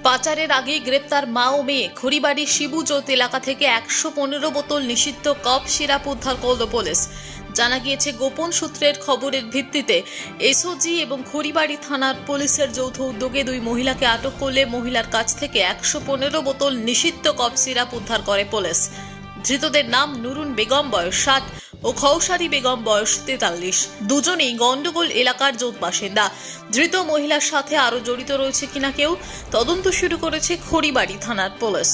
পাচারের আগেই গ্রেপ্তার মা ও মেয়ে। খড়িবাড়ি শিবুজোত এলাকা থেকে 115 বোতল নিষিদ্ধ কফ সিরাপ উদ্ধার করল পুলিশ। জানা গিয়েছে, গোপন সূত্রের খবরের ভিত্তিতে এসওজি এবং খড়িবাড়ি থানার পুলিশের যৌথ উদ্যোগে দুই মহিলাকে আটক করলে মহিলার কাছ থেকে 115 বোতল নিষিদ্ধ কফ সিরাপ উদ্ধার করে পুলিশ। ধৃতদের নাম নুরুন বেগম বয়স 60 ও খৌসারি বেগম বয়স 43। দুজনেই গন্ডগোল এলাকার জোট বাসিন্দা। ধৃত মহিলার সাথে আরো জড়িত রয়েছে কিনা কেউ তদন্ত শুরু করেছে খড়িবাড়ি থানার পুলিশ।